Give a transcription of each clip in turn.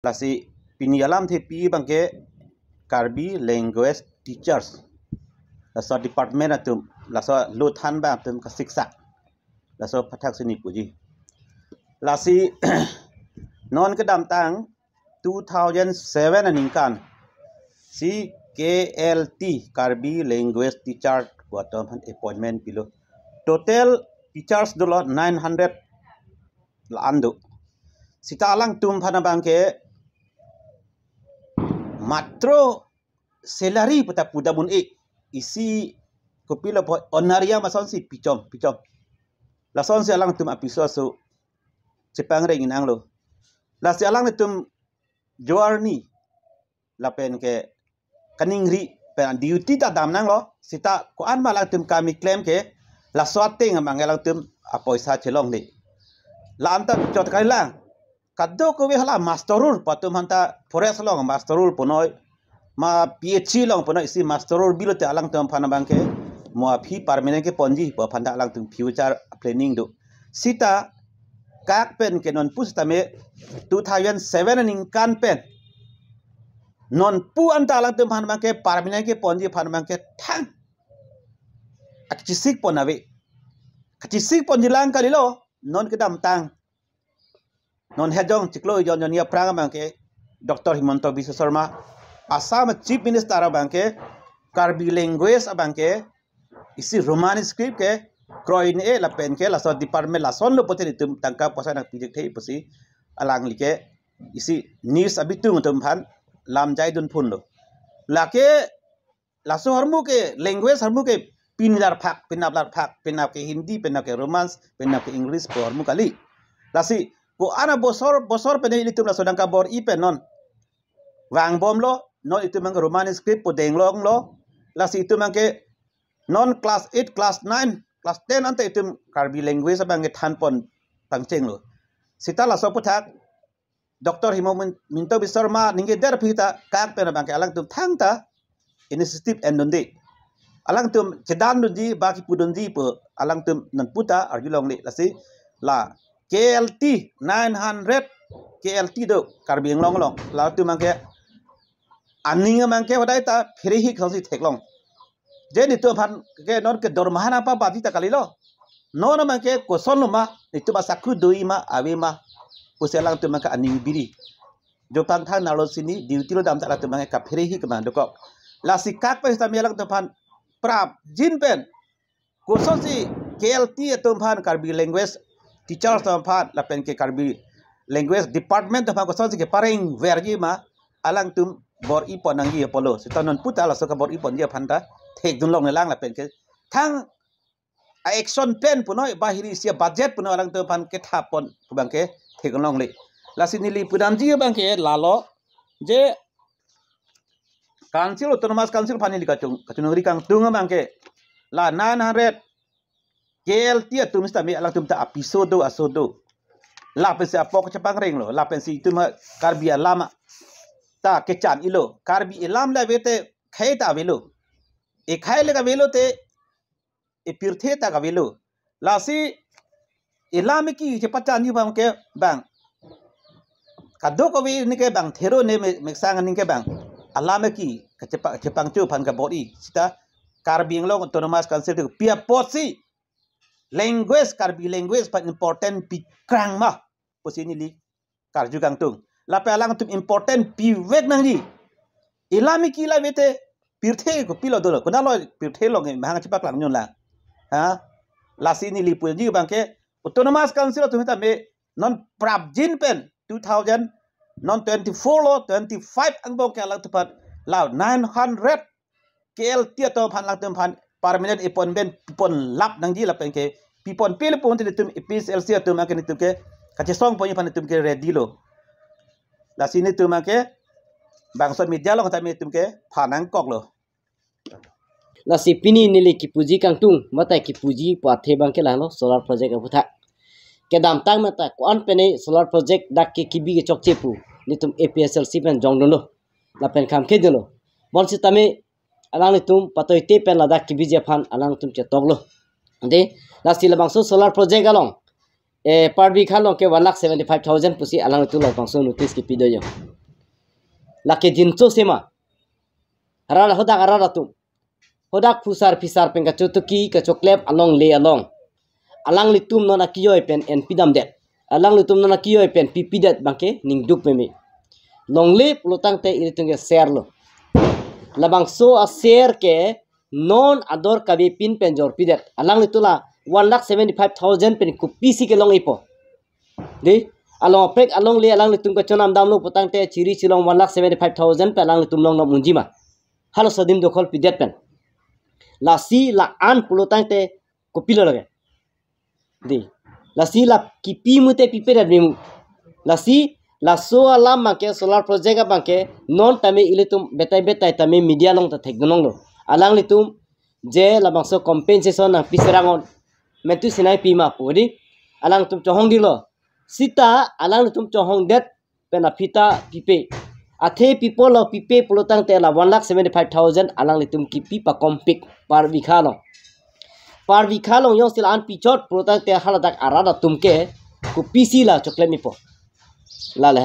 lasi pinialam the pi bangke Karbi language teachers laso department atum laso luthan ba atum ka siksa laso pathak sini puji lasi non kedam tang 2007 aningkan si KLT Karbi language teacher buatom han appointment pilo total teachers dolo 900 la ando sita alang tum phana bangke matro salary pata pudamun isi kopilo po onaria mason si pichom la son si alang tum apiso so cepang re inang lo la si alang tum joarni la pen ke kaningri pen duty ta dam nang lo sita ko an malang tum kami claim ke la swate ngalang tum apoisa chelong ni la anta chot kai lang kaddo ko we hala masterul patum hanta forest long masterul ponoi ma PhD long ponoi si masterul bilote alang tum phana bangke mo phi permanent ke ponji pa phanda alang tum future planning do sita kak pen ke non pustame 2007 ning kan pen non pu anta alang tum phana bangke permanent ke ponji phana bangke thang akchisik ponawe kachisik ponjilang kalilo non kedam tang non hejong ciklo jon jonia prang bangke Dr. Himanto Biswa Sarma Assam Chief Minister bangke Karbi language bangke isi Romani script ke kroin la pen ke la so department la son lo pote tum tangka posa nak pijek thei posi alang like isi news abitung tum phan lam jai dun phun lo lake la so harmu ke language harmu ke pinlar phak pinaplar phak pinap ke hindi pinap ke romance pinap ke english po harmu kali lasi ko ana bosor pene ilitum la sodang kabor ipen non wang bom lo non itu mang romani script po denglong lo lasi itu mangke non class 8 class 9 class 10 ante itu Karbi language bangke thanpon pangcheng lo sita la so puthak Dr. Himanto Biswa Sarma ninge der phita kak pena bangke alang tum thangta initiative endonde alang tum cedan dunji baki pudunji po alang tum nan puta arjulong le lasi la KLT 900 KLT do Karbi long la tu mangke aning mangke wadai ta phirihi khosi theklong je ni tu phan ke non ke dormahana pa badi ta kalilo non mangke koson luma itu ba sakhu doi ma awe ma puselang tu mangke aning biri jo pang thang nalo sini duty lo dam ta tu mangke ka phirihi ka man doko la sikak pe sta melang tu phan prap jin pen koson si KLT tu phan Karbi language teachers tempat lapen ke Karbi language department tempat ko sonsi ke paring verji ma alang tum bor ipon nangi apolo sitanon puta la soka bor ipon dia phanta thek dun long lang lapen ke thang action pen punoi bahiri sia budget puno alang tum phan ke thapon bang ke thek long le lasinili pudam ji bang ke lalo je council autonomous council phani likachung kachunuri kang tung bang ke la 900 KLT atum stami alang tum ta episode asodo la pensi apok cepang reng lo la pensi itu ma Karbi alama ta kechan ilo Karbi ilam la vete khai ta velo e khai le ka velo te e pirthe ta ka velo la si ilam ki je pacha ni bang ke bang kado ko vi ni ke bang thero ne me sang ni ke bang alama ki cepang chu phan ka body sita Karbi long autonomous council tu pia posi language Karbi language pa important pi krang ma posini li karju kang tung la pa lang tum important pi wek nang ji ilami ki la vete pirthe ko pilo dolo ko nalo pirthe long mahang chipak lang nyon la ha la sini li puji bangke autonomous council tu ta me non prap jin pen 2000 non 24 lo 25 ang bong ka lang tupat la 900 KL tia to phan lang tum phan permanent appointment pon lap nang ji la pen ke pipon pele pon te tum PSLC tum ak ni tum ke kache song pon pan tum ke ready lo la sini tum ke bangson media lo ta me tum ke phanang kok lo la sipini nili ki puji kang tung mata ki puji pathe bang ke lo solar project aputha ke dam tang mata kon pene solar project dak ke kibi ke chokche pu ni tum APSLC pen jong lo la pen kham ke dilo bon si tame alang ni tum patoi te pen ladak ki bije phan alang tum che toglo ande la sila bangso solar project along per bikha long ke 1,75,000 pusi alang tu long pangso notice ki pido yo lake jinso sema rala hodak rala tu hodak pusar pisar pengka chotoki ka choklep along le along alang litum nona kiyo pen en pidam det alang litum nona kiyo pen pipidet bangke ning duk peme long le plotang te iritunge share lo labang so a share ke non ador kabe pin pen jor pidet alang litula 1,75,000 pen ku pc ke long ipo de along pek along le alang litum ka chonam dam lo potang te chiri chilong 1,75,000 pen alang litum long no munjima halo sadim dokol pidet pen la si la an plotang te ku pilo lage de la si la kipi mute pipedet memu la si la so alam make solar project bangke non tame ilitum betai tame media long ta thekgonong lo alang litum je labang so compensation na piserangon metu sinai pima puri alang tum chohong dilo sita alang litum chohong det pena pita pipe athe people lo pipe polotang te la 1,75,000 alang litum kipi pa kompik par bikha long yong sila an pichot polotang te haladak arada tumke ku pc la chokle mipo la la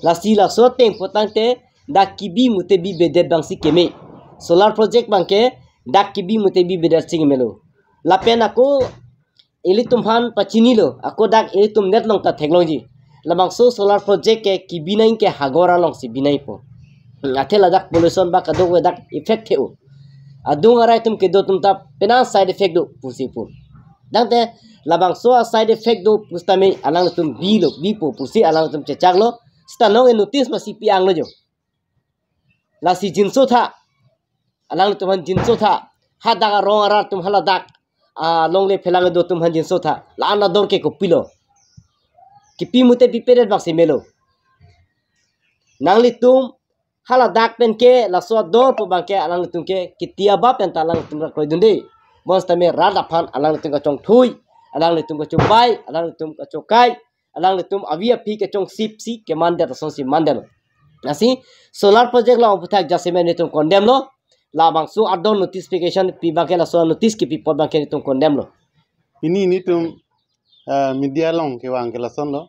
la si la so teng potang te da kibi mute bi bedet bang si keme solar project bangke da kibi mute bi bedet sing melo la pen ako ili tumhan pachini lo ako dak ili tum net long ta technology la bang so solar project ke kibi nain ke hagora long si binai po athela dak pollution ba kadok dak effect theu adung arai tum ke do tum ta pena side effect do pusi pu dangte labang so side effect do pustame alang tum bi po pusi alang tum chechak lo sta long e notice ma si piang lo jo la si jinso tha alang tum han jinso tha ha daga rong ara tum hala dak long le phelang do tum han jinso tha la ana dor ke ko pilo ki pi mute pi peret bak si melo nangli tum hala dak pen ke la so dor po bangke alang tum ke kitia ba pen talang tum ra koi dunde mos tame rada phan alang tum ka chong thui alang le tum ka chupai alang le tum ka chokai alang le tum avia pi ke chong sip si ke mande ta son si mandel asi solar project la oputhak jaseme ne tum condemn lo la bang su adon notification pi ba ke la so notice ki pi pod ba ke tum condemn lo ini tum media long ke wang ke la son lo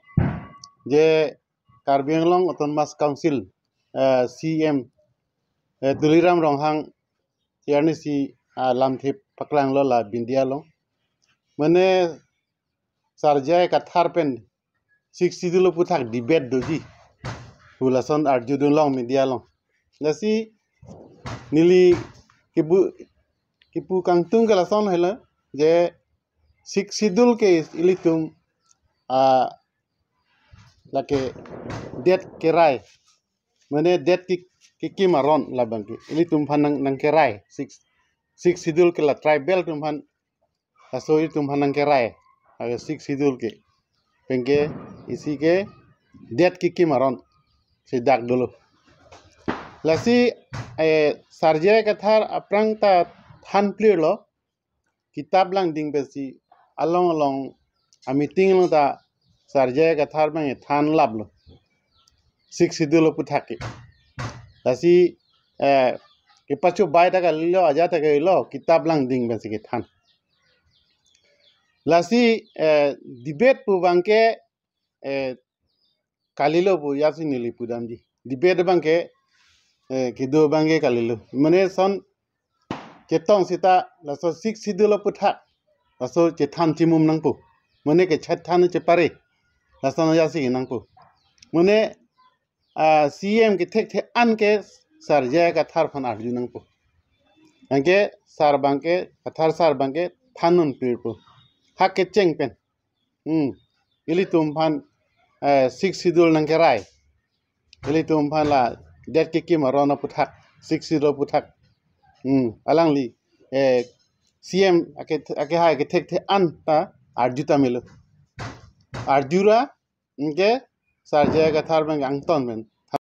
je Karbi Anglong Autonomous Council CM Duliram Ronghang yarni si lamthip paklang lo la bindia long mane sarjai ka tharpen 60 dulo puthak debate doji hulason arjudun long media long nasi nili kipu kangtung ke lason hela je 60 dul ke ilitum lake det kerai mane det ki maron labang ki ilitum phanang nang kerai 6 sidul ke la tribal tum phan aso ilitum phanang kerai aga 6 sidul ke pengke isi ke det ki maron si dak dulu lasi sarjai kathar aprang ta than clear lo kitab lang ding besi along a meeting lo ta sarjai kathar bang than lab lo 6 sidul puthaki lasi ke pachu bai ta ka lo aja ta ke lo kitab lang ding besi ke than lasi debate pu bangke kalilo pu yasi nili pudamji debate bangke kido bangke kalilo mane son ketong sita laso 6 sidul putha laso chethan chimum nang pu mane ke chathan che pare laso yasi nang pu mane CM ke thek an ke sarjai ka thar phan arju nang pu angke sar bangke kathar sar bangke thanun pir pu hak ke cheng pen ili tum phan 6 sidul nang ke rai ili tum phan la det ki marona puthak 6 sidul puthak alang li CM ake hai ke thek an ta arju ta melo arjura ingke sarjai ka thar bang angton men